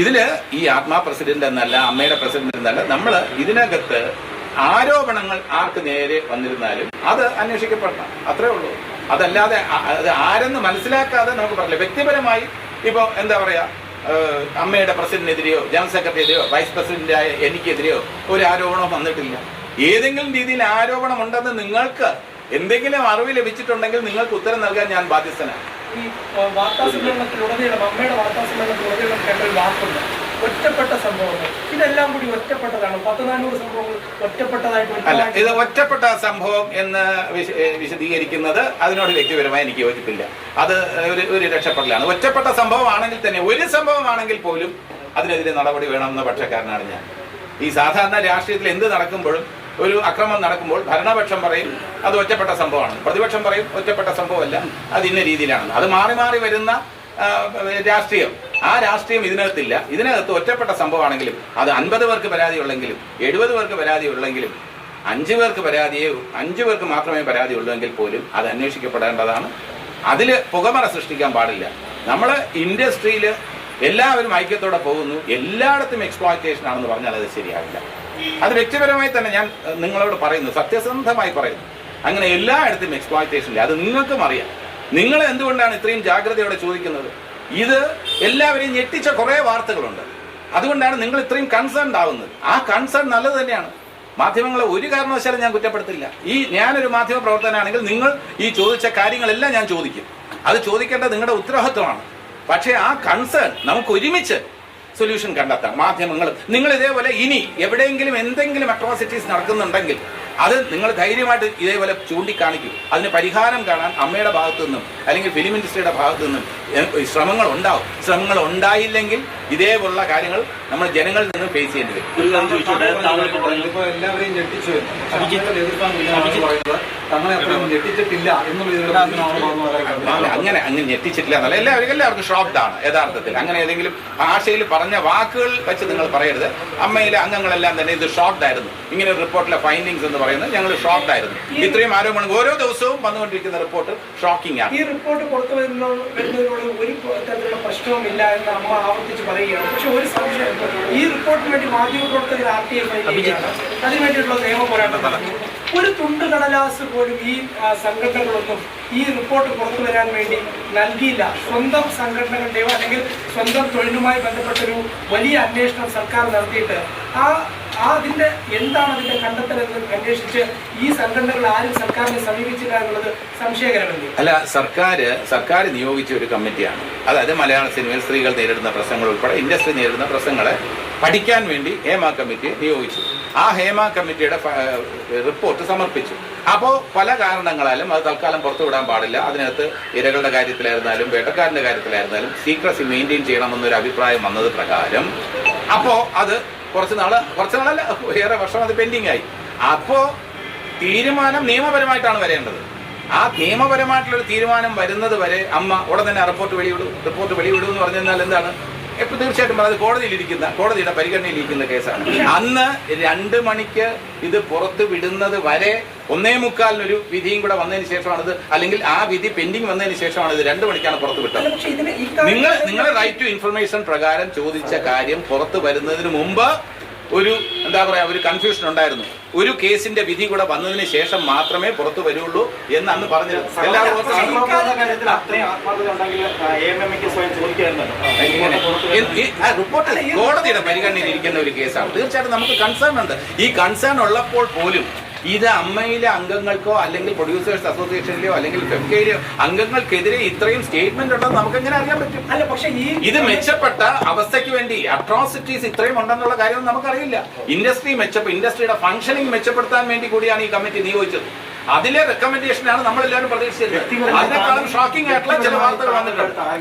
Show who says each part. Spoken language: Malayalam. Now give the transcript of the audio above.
Speaker 1: ഇതില് ഈ ആത്മാ പ്രസിഡന്റ് എന്നല്ല, അമ്മയുടെ പ്രസിഡന്റ് എന്നല്ല, നമ്മൾ ഇതിനകത്ത് ആരോപണങ്ങൾ ആർക്ക് നേരെ വന്നിരുന്നാലും അത് അന്വേഷിക്കപ്പെടണം, അത്രേ ഉള്ളൂ. അതല്ലാതെ അത് ആരെന്ന് മനസ്സിലാക്കാതെ നമുക്ക് പറയില്ല. വ്യക്തിപരമായി ഇപ്പൊ എന്താ പറയാ, അമ്മയുടെ പ്രസിഡന്റിനെതിരെയോ ജനറൽ സെക്രട്ടറിയെതിരെയോ വൈസ് പ്രസിഡന്റായ എനിക്കെതിരെയോ ഒരു ആരോപണം വന്നിട്ടില്ല. ഏതെങ്കിലും രീതിയിൽ ആരോപണം ഉണ്ടെന്ന് നിങ്ങൾക്ക് എന്തെങ്കിലും അറിവ് ലഭിച്ചിട്ടുണ്ടെങ്കിൽ നിങ്ങൾക്ക് ഉത്തരം നൽകാൻ ഞാൻ ബാധ്യസ്ഥനാണ്.
Speaker 2: ഈ വാർത്താസമ്മേളനത്തിലുടനീളം അമ്മയുടെ വാർത്താസമ്മേളനത്തിലുടനീളം കേട്ട ഒരു വാക്കുണ്ട്, ഒറ്റപ്പെട്ട സംഭവങ്ങൾ. ഇതെല്ലാം കൂടി ഒറ്റപ്പെട്ടതാണ്. 100-400 സംഭവങ്ങൾ ഒറ്റപ്പെട്ടതായിട്ട്
Speaker 1: അല്ല. ഇത് ഒറ്റപ്പെട്ട സംഭവം എന്ന് വിശദീകരിക്കുന്നത് അതിനോട് വ്യക്തിപരമായി എനിക്ക് യോജിപ്പില്ല. അത് ഒരു രക്ഷപ്പെടലാണ്. ഒറ്റപ്പെട്ട സംഭവമാണെങ്കിൽ തന്നെ, ഒരു സംഭവമാണെങ്കിൽ പോലും അതിനെതിരെ നടപടി വേണമെന്ന പക്ഷക്കാരനാണ് ഞാൻ. ഈ സാധാരണ രാഷ്ട്രീയത്തിൽ എന്ത് നടക്കുമ്പോഴും, ഒരു അക്രമം നടക്കുമ്പോൾ ഭരണപക്ഷം പറയും അത് ഒറ്റപ്പെട്ട സംഭവമാണ്, പ്രതിപക്ഷം പറയും ഒറ്റപ്പെട്ട സംഭവമല്ല, അത് ഇന്ന രീതിയിലാണ്. അത് മാറി മാറി വരുന്ന രാഷ്ട്രീയം. ആ രാഷ്ട്രീയം ഇതിനകത്തില്ല. ഇതിനകത്ത് ഒറ്റപ്പെട്ട സംഭവമാണെങ്കിലും അത് 50 പേർക്ക് പരാതിയുള്ളെങ്കിലും 70 പേർക്ക് പരാതിയുള്ളെങ്കിലും 5 പേർക്ക് മാത്രമേ പരാതി ഉള്ളൂവെങ്കിൽ പോലും അത് അന്വേഷിക്കപ്പെടേണ്ടതാണ്. അതിൽ പുകമറ സൃഷ്ടിക്കാൻ പാടില്ല. നമ്മൾ ഇൻഡസ്ട്രിയിൽ എല്ലാവരും ഐക്യത്തോടെ പോകുന്നു, എല്ലായിടത്തും എക്സ്പ്ലോയിറ്റേഷൻ ആണെന്ന് പറഞ്ഞാൽ അത് ശരിയാവില്ല. അത് വ്യക്തിപരമായി തന്നെ ഞാൻ നിങ്ങളോട് പറയുന്നു, സത്യസന്ധമായി പറയുന്നു. അങ്ങനെ എല്ലായിടത്തും എക്സ്പ്ലോയിറ്റേഷൻ ഇല്ല. അത് നിങ്ങൾക്കും അറിയാം. നിങ്ങൾ എന്തുകൊണ്ടാണ് ഇത്രയും ജാഗ്രതയോടെ ചോദിക്കുന്നത്? ഇത് എല്ലാവരെയും ഞെട്ടിച്ച കുറെ വാർത്തകളുണ്ട്. അതുകൊണ്ടാണ് നിങ്ങൾ ഇത്രയും കൺസേൺഡ് ആവുന്നത്. ആ കൺസേൺ നല്ലത് തന്നെയാണ്. മാധ്യമങ്ങളെ ഒരു കാരണവശാലും ഞാൻ കുറ്റപ്പെടുത്തില്ല. ഞാനൊരു മാധ്യമ പ്രവർത്തകനാണെങ്കിൽ നിങ്ങൾ ഈ ചോദിച്ച കാര്യങ്ങളെല്ലാം ഞാൻ ചോദിക്കും. അത് ചോദിക്കേണ്ടത് നിങ്ങളുടെ ഉത്തരവാദിത്വമാണ്. പക്ഷേ ആ കൺസേൺ നമുക്ക് ഒരുമിച്ച് സൊല്യൂഷൻ കണ്ടെത്താം. മാധ്യമങ്ങളും നിങ്ങൾ ഇതേപോലെ ഇനി എവിടെയെങ്കിലും എന്തെങ്കിലും അട്രോസിറ്റീസ് നടക്കുന്നുണ്ടെങ്കിൽ അത് നിങ്ങൾ ധൈര്യമായിട്ട് ഇതേപോലെ ചൂണ്ടിക്കാണിക്കും. അതിന് പരിഹാരം കാണാൻ അമ്മയുടെ ഭാഗത്തു നിന്നും അല്ലെങ്കിൽ ഫിലിം ഇൻഡസ്ട്രിയുടെ ഭാഗത്തു നിന്നും ശ്രമങ്ങൾ ഉണ്ടാവും. ശ്രമങ്ങൾ ഉണ്ടായില്ലെങ്കിൽ ഇതേപോലുള്ള കാര്യങ്ങൾ നമ്മൾ ജനങ്ങളിൽ നിന്ന് ഫേസ് ചെയ്യേണ്ടി വരും.
Speaker 3: എല്ലാവരെയും ഞെട്ടിച്ചു
Speaker 1: അങ്ങനെ ഞെട്ടിച്ചിട്ടില്ല എന്നല്ല, എല്ലാവർക്കും ഷോക്ക്ഡ് ആണ് യഥാർത്ഥത്തിൽ. അങ്ങനെ ഏതെങ്കിലും ഭാഷയിൽ പറഞ്ഞ വാക്കുകൾ വെച്ച് നിങ്ങൾ പറയരുത്. അമ്മയിലെ അംഗങ്ങളെല്ലാം തന്നെ ഇത് ഷോക്ക്ഡ് ആയിരുന്നു. ഇങ്ങനെ ഒരു റിപ്പോർട്ടിലെ ഫൈൻഡിങ്സ് എന്ന് പറയുന്നത് ഞങ്ങൾ ഷോക്ക്ഡ് ആയിരുന്നു. ഇത്രയും ആരോപണം ഓരോ ദിവസവും വന്നുകൊണ്ടിരിക്കുന്ന റിപ്പോർട്ട് ഷോക്കിംഗ് ആണ്.
Speaker 2: ഈ റിപ്പോർട്ട് പുറത്തു വരുന്നതിനോട് ഒരു തരത്തിലുള്ള പ്രശ്നവുമില്ല എന്ന് അമ്മ ആവർത്തിച്ച് പറയുകയാണ്. പക്ഷെ ഒരു സംശയം, ഈ റിപ്പോർട്ടിന് വേണ്ടി മാധ്യമപ്രവർത്തകർ RTI അതിനുവേണ്ടിയിട്ടുള്ള നിയമ പോരാട്ടം, ഒരു തുണ്ട് കടലാസ് പോലും ഈ സംഘടനകളൊന്നും ഈ റിപ്പോർട്ട് പുറത്തു വരാൻ വേണ്ടി നൽകിയില്ല. സ്വന്തം സംഘടനകളുടെയോ അല്ലെങ്കിൽ സ്വന്തം തൊഴിലുമായി ബന്ധപ്പെട്ടൊരു വലിയ അന്വേഷണം സർക്കാർ നടത്തിയിട്ട് അതിന്റെ എന്താണ് അതിന്റെ കണ്ടെത്തലെന്ന് അന്വേഷിച്ച് ഈ സംഘടനകൾ ആരും സർക്കാരിനെ സമീപിച്ചില്ല എന്നുള്ളത് സംശയകരമല്ലേ?
Speaker 1: അല്ല, സർക്കാർ നിയോഗിച്ച ഒരു കമ്മിറ്റിയാണ്. അതായത് മലയാള സിനിമയിൽ സ്ത്രീകൾ നേരിടുന്ന പ്രശ്നങ്ങൾ ഉൾപ്പെടെ ഇൻഡസ്ട്രി നേരിടുന്ന പ്രശ്നങ്ങളെ പഠിക്കാൻ വേണ്ടി ഹേമ കമ്മിറ്റിയെ നിയോഗിച്ചു. ആ ഹേമ കമ്മിറ്റിയുടെ റിപ്പോർട്ട് സമർപ്പിച്ചു. അപ്പോൾ പല കാരണങ്ങളാലും അത് തൽക്കാലം പുറത്തുവിടാൻ പാടില്ല. അതിനകത്ത് ഇരകളുടെ കാര്യത്തിലായിരുന്നാലും വേട്ടക്കാരന്റെ കാര്യത്തിലായിരുന്നാലും സീക്രസി മെയിൻറ്റെയിൻ ചെയ്യണമെന്നൊരു അഭിപ്രായം വന്നത് പ്രകാരം അപ്പോൾ അത് കുറച്ച് നാളല്ല, ഏറെ വർഷം അത് പെൻഡിങ് ആയി. അപ്പോ തീരുമാനം നിയമപരമായിട്ടാണ് വരേണ്ടത്. ആ നിയമപരമായിട്ടുള്ളൊരു തീരുമാനം വരുന്നത് വരെ അമ്മ ഉടൻ തന്നെ റിപ്പോർട്ട് വെളിവിടും എന്ന് പറഞ്ഞാൽ എന്താണ്? എപ്പോൾ തീർച്ചയായിട്ടും അത് കോടതിയുടെ പരിഗണനയിലിരിക്കുന്ന കേസാണ്. അന്ന് 2 മണിക്ക് ഇത് പുറത്തു വിടുന്നത് വരെ 1:45 വിധിയും കൂടെ വന്നതിന് ശേഷമാണിത്, അല്ലെങ്കിൽ ആ വിധി പെൻഡിങ് വന്നതിന് ശേഷമാണ് ഇത് 2 മണിക്കാണ് പുറത്തു വിട്ടത്. നിങ്ങളുടെ റൈറ്റ് ടു ഇൻഫർമേഷൻ പ്രകാരം ചോദിച്ച കാര്യം പുറത്തു വരുന്നതിന് മുമ്പ് ഒരു കൺഫ്യൂഷൻ ഉണ്ടായിരുന്നു. ഒരു കേസിന്റെ വിധി കൂടെ വന്നതിന് ശേഷം മാത്രമേ പുറത്തു വരുള്ളൂ എന്ന് അന്ന് പറഞ്ഞത്. റിപ്പോർട്ട് കോടതിയുടെ പരിഗണനയിൽ ഇരിക്കുന്ന ഒരു കേസാണ്. തീർച്ചയായിട്ടും നമുക്ക് കൺസേൺ ഉണ്ട്. ഈ കൺസേൺ ഉള്ളപ്പോൾ പോലും ഇത് അമ്മയിലെ അംഗങ്ങൾക്കോ അല്ലെങ്കിൽ പ്രൊഡ്യൂസേഴ്സ് അസോസിയേഷനിലെയോ അല്ലെങ്കിൽ ഫെഫ്കയിലെയോ അംഗങ്ങൾക്കെതിരെ ഇത്രയും സ്റ്റേറ്റ്മെന്റ് ഉണ്ടെന്ന് നമുക്ക് എങ്ങനെ അറിയാൻ പറ്റും?
Speaker 2: അല്ല, പക്ഷേ ഇത്
Speaker 1: മെച്ചപ്പെട്ട അവസ്ഥയ്ക്ക് വേണ്ടി അട്രോസിറ്റീസ് ഇത്രയും ഉണ്ടെന്നുള്ള കാര്യമൊന്നും നമുക്കറിയില്ല. ഇൻഡസ്ട്രിയുടെ ഫംഗ്ഷനിങ് മെച്ചപ്പെടുത്താൻ വേണ്ടി കൂടിയാണ് ഈ കമ്മിറ്റി നിയോഗിച്ചത്. അതിലെ റെക്കമെൻഡേഷനാണ് നമ്മളെല്ലാവരും പ്രതീക്ഷിച്ചത്. അതിനേക്കാളും ഷോക്കിംഗ് ആയിട്ടുള്ള ചില വാർത്തകൾ വന്നിട്ടുണ്ട്.